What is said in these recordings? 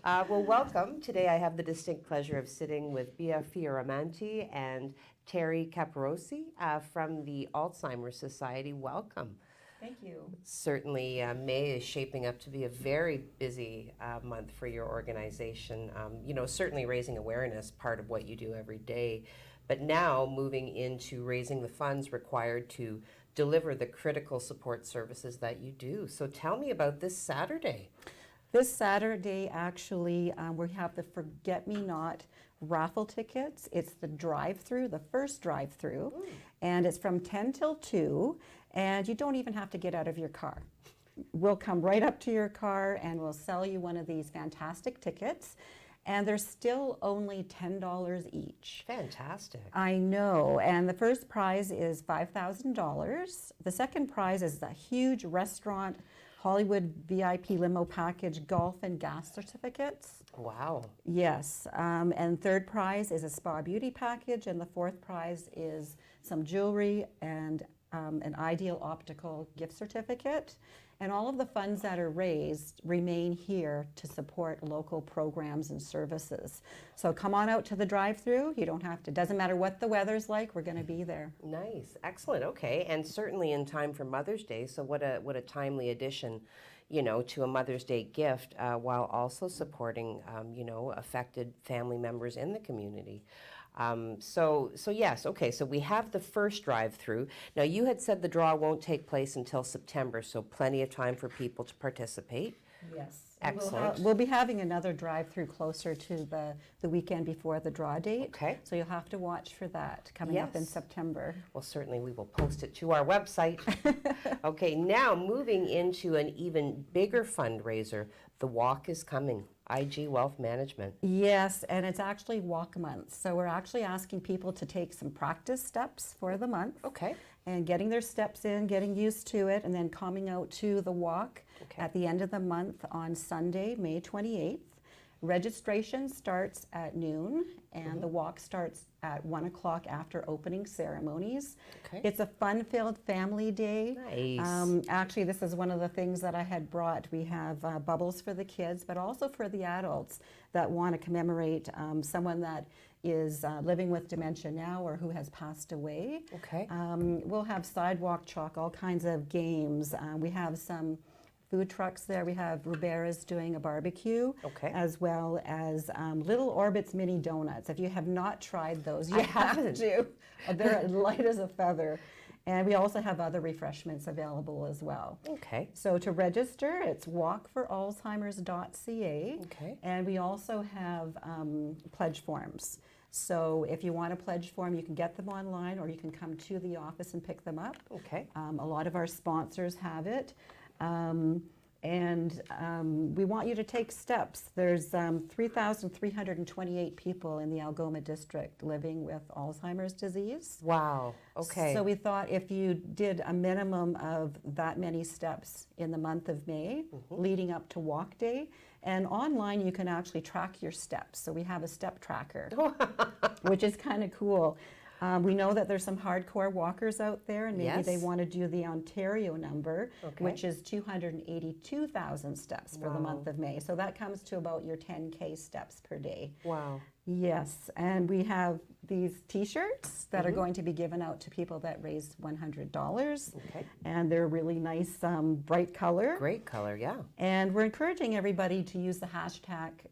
Well, welcome. Today I have the distinct pleasure of sitting with Bia Fioramanti and Terry Caparosi from the Alzheimer Society. Welcome. Thank you. Certainly, May is shaping up to be a very busy month for your organization. Certainly raising awareness, part of what you do every day, but now moving into raising the funds required to deliver the critical support services that you do. So tell me about this Saturday. This Saturday, actually, we have the Forget Me Not raffle tickets. It's the drive-through, the first drive-through, and it's from 10 till 2, and you don't even have to get out of your car. We'll come right up to your car and we'll sell you one of these fantastic tickets, and they're still only $10 each. Fantastic. I know, and the first prize is $5,000. The second prize is a huge restaurant Hollywood VIP limo package, golf and gas certificates. Wow. Yes, and third prize is a spa beauty package, and the fourth prize is some jewelry and an Ideal Optical gift certificate. And all of the funds that are raised remain here to support local programs and services. So come on out to the drive-through. You don't have to, doesn't matter what the weather's like, we're going to be there. Nice, excellent, okay. And certainly in time for Mother's Day, so what a timely addition, to a Mother's Day gift, while also supporting, affected family members in the community. So yes, okay, so we have the first drive-through. Now, you had said the draw won't take place until September, so plenty of time for people to participate. Yes. Excellent. We'll be having another drive-through closer to the weekend before the draw date. Okay. So you'll have to watch for that coming up in Yes. September. Well, certainly we will post it to our website. Okay, now moving into an even bigger fundraiser, the walk is coming. IG Wealth Management. Yes, and it's actually walk month. So we're actually asking people to take some practice steps for the month. Okay. And getting their steps in, getting used to it, and then coming out to the walk at the end of the month on Sunday, May 28th. Registration starts at noon, and the walk starts at 1 o'clock after opening ceremonies. Okay. It's a fun-filled family day. Nice. Actually, this is one of the things that I had brought. We have bubbles for the kids, but also for the adults that want to commemorate someone that is living with dementia now or who has passed away. Okay. We'll have sidewalk chalk, all kinds of games. We have some food trucks there. We have Rubera's doing a barbecue, Okay. as well as Little Orbit's mini donuts. If you have not tried those, you I have haven't. to. They're light as a feather. And we also have other refreshments available as well. Okay. So to register, it's walkforalzheimers.ca. Okay. And we also have pledge forms. So if you want a pledge form, you can get them online, or you can come to the office and pick them up. Okay. A lot of our sponsors have it. We want you to take steps. There's 3,328 people in the Algoma district living with Alzheimer's disease. Wow. Okay. So we thought if you did a minimum of that many steps in the month of May, leading up to Walk Day, and online you can actually track your steps. So we have a step tracker, which is kind of cool. We know that there's some hardcore walkers out there, and maybe they Yes. want to do the Ontario number, Okay. which is 282,000 steps for the month of May. So that comes to about your 10K steps per day. Wow. Yes, and we have these T-shirts that are going to be given out to people that raise $100. Okay. And they're really nice, bright color. Great color, yeah. And we're encouraging everybody to use the hashtag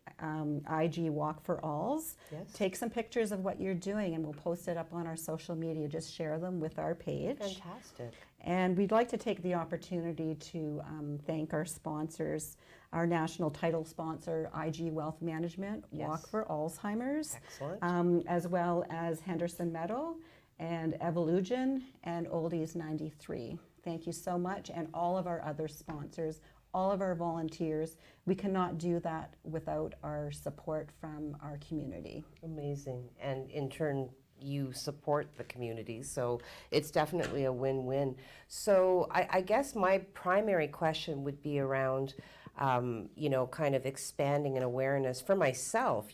IG Walk for Alls. Yes. Take some pictures of what you're doing, and we'll post it up on our social media. Just share them with our page. Fantastic. And we'd like to take the opportunity to thank our sponsors, our national title sponsor, IG Wealth Management, Yes. Walk for Alzheimer's, Excellent. as well as Henderson Meadow and Evolution and Oldies 93. Thank you so much, and all of our other sponsors, all of our volunteers. We cannot do that without our support from our community. Amazing. And in turn, you support the community, so it's definitely a win-win. So I guess my primary question would be around, kind of expanding an awareness for myself,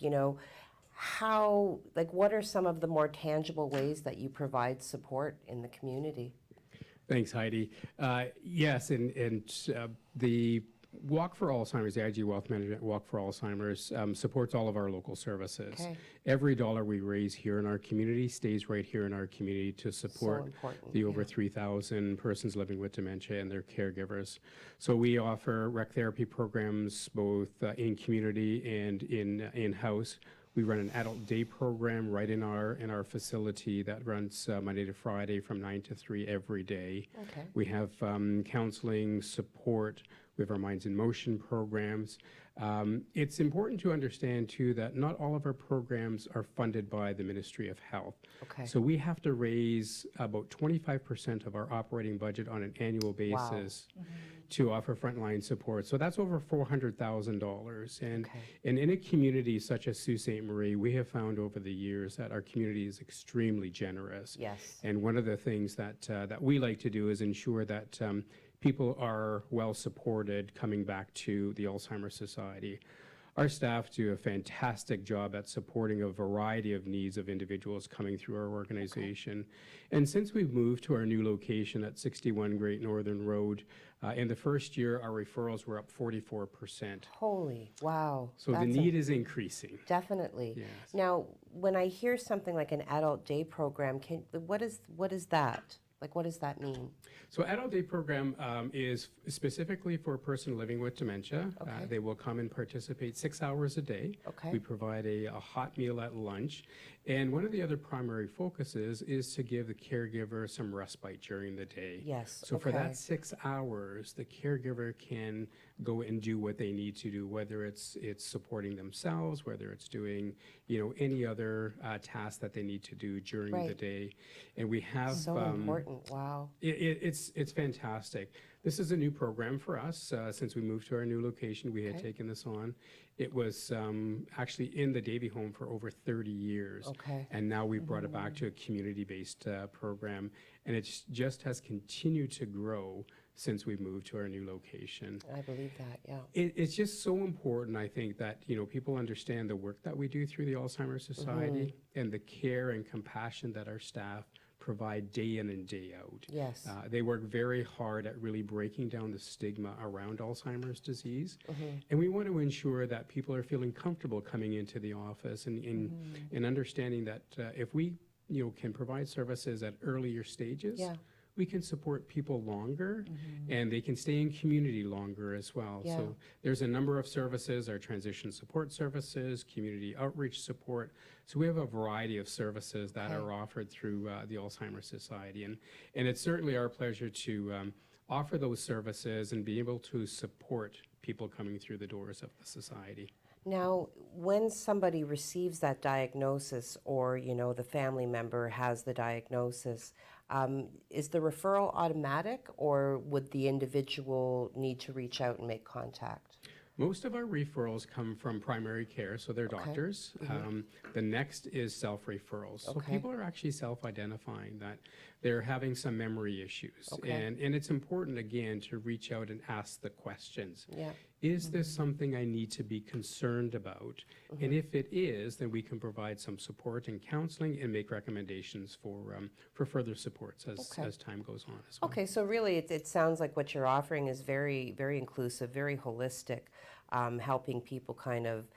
how, what are some of the more tangible ways that you provide support in the community? Thanks, Heidi. Yes, and the Walk for Alzheimer's, the IG Wealth Management Walk for Alzheimer's, supports all of our local services. Okay. Every dollar we raise here in our community stays right here in our community to support important, the over yeah. 3,000 persons living with dementia and their caregivers. So we offer rec therapy programs both in community and in-house. We run an adult day program right in our facility that runs Monday to Friday from 9 to 3 every day. Okay. We have counseling, support. We have our Minds in Motion programs. It's important to understand, too, that not all of our programs are funded by the Ministry of Health. Okay. So we have to raise about 25% of our operating budget on an annual basis to offer frontline support. So that's over $400,000. And, Okay. and in a community such as Sault Ste. Marie, we have found over the years that our community is extremely generous. Yes. And one of the things that we like to do is ensure that people are well supported coming back to the Alzheimer's Society. Our staff do a fantastic job at supporting a variety of needs of individuals coming through our organization. And since we've moved to our new location at 61 Great Northern Road, in the first year, our referrals were up 44%. Holy, wow. So the That's need is increasing. definitely. Yes. Now, when I hear something like an adult day program, what is that? Like, what does that mean? So Adult Day Program is specifically for a person living with dementia. Okay. They will come and participate 6 hours a day. Okay. We provide a hot meal at lunch. And one of the other primary focuses is to give the caregiver some respite during the day. Yes, So for okay. that 6 hours, the caregiver can go and do what they need to do, whether it's supporting themselves, whether it's doing, any other task that they need to do during the Right. day. And we have So important, wow. it's fantastic. This is a new program for us. Since we moved to our new location, we had Okay. taken this on. It was actually in the Davy home for over 30 years. Okay. And now we brought it back to a community-based program. And it just has continued to grow since we moved to our new location. I believe that, yeah. It's just so important, I think, that people understand the work that we do through the Alzheimer's Society and the care and compassion that our staff provide day in and day out. Yes. They work very hard at really breaking down the stigma around Alzheimer's disease. And we want to ensure that people are feeling comfortable coming into the office and understanding that if we can provide services at earlier stages, Yeah. we can support people longer and they can stay in community longer as well. Yeah. So there's a number of services, our transition support services, community outreach support. So we have a variety of services that Okay. are offered through the Alzheimer's Society. And it's certainly our pleasure to offer those services and be able to support people coming through the doors of the society. Now, when somebody receives that diagnosis or, the family member has the diagnosis, is the referral automatic or would the individual need to reach out and make contact? Most of our referrals come from primary care, so they're Okay. doctors. The next is self-referrals. So Okay. people are actually self-identifying that they're having some memory issues. Okay. And it's important, again, to reach out and ask the questions. Yeah. Is this something I need to be concerned about? And if it is, then we can provide some support and counseling and make recommendations for further supports Okay. as time goes on as well. Okay, so really it sounds like what you're offering is very, very inclusive, very holistic, helping people kind of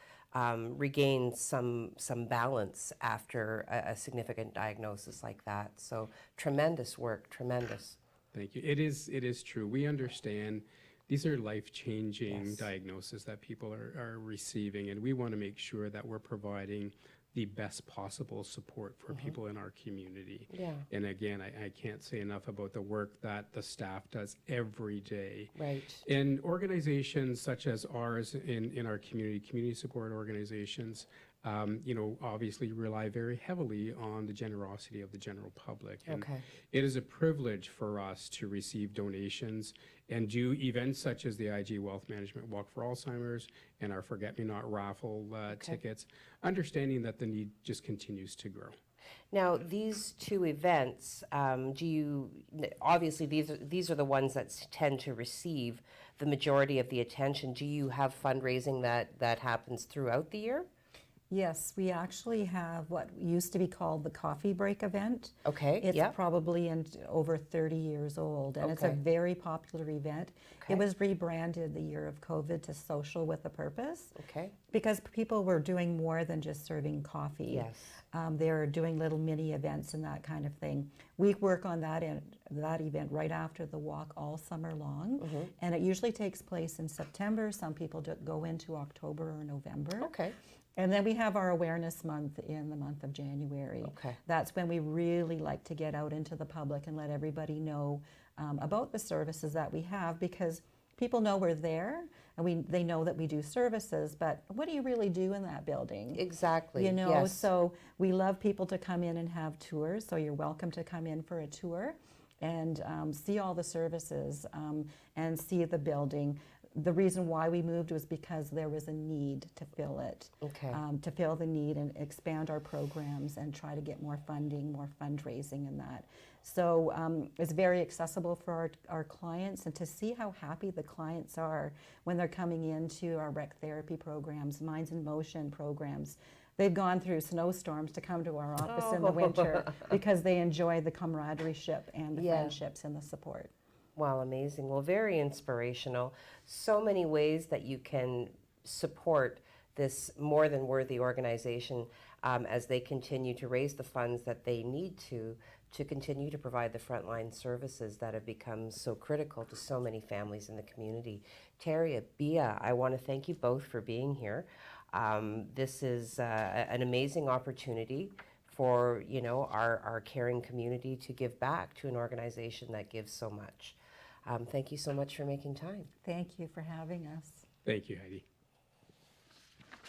regain some balance after a significant diagnosis like that. So tremendous work, tremendous. Thank you. It is true. We understand these are life-changing Yes. diagnoses that people are receiving, and we want to make sure that we're providing the best possible support for people in our community. Yeah. And again, I can't say enough about the work that the staff does every day. Right. And organizations such as ours in our community support organizations, obviously rely very heavily on the generosity of the general public. And Okay. it is a privilege for us to receive donations and do events such as the IG Wealth Management Walk for Alzheimer's and our Forget-Me-Not raffle tickets, understanding that the need just continues to grow. Now, these two events, obviously these are the ones that tend to receive the majority of the attention. Do you have fundraising that happens throughout the year? Yes, we actually have what used to be called the coffee break event. Okay, It's yeah. probably over 30 years old, and it's a Okay. very popular event. Okay. It was rebranded the year of COVID to Social with a Purpose Okay. because people were doing more than just serving coffee. Yes. They were doing little mini events and that kind of thing. We work on that event right after the walk all summer long, and it usually takes place in September. Some people go into October or November. Okay. And then we have our awareness month in the month of January. Okay. That's when we really like to get out into the public and let everybody know about the services that we have, because people know we're there and they know that we do services, but what do you really do in that building? Exactly. You know, Yes. so we love people to come in and have tours, so you're welcome to come in for a tour and see all the services and see the building. The reason why we moved was because there was a need to fill it, Okay. to fill the need and expand our programs and try to get more funding, more fundraising and that. So it's very accessible for our clients, and to see how happy the clients are when they're coming into our rec therapy programs, Minds in Motion programs. They've gone through snowstorms to come to our office in the winter because they enjoy the camaraderie and the Yeah. friendships and the support. Wow, amazing. Well, very inspirational. So many ways that you can support this more than worthy organization as they continue to raise the funds that they need to continue to provide the frontline services that have become so critical to so many families in the community. Terry, Bia, I want to thank you both for being here. This is an amazing opportunity for our caring community to give back to an organization that gives so much. Thank you so much for making time. Thank you for having us. Thank you, Heidi.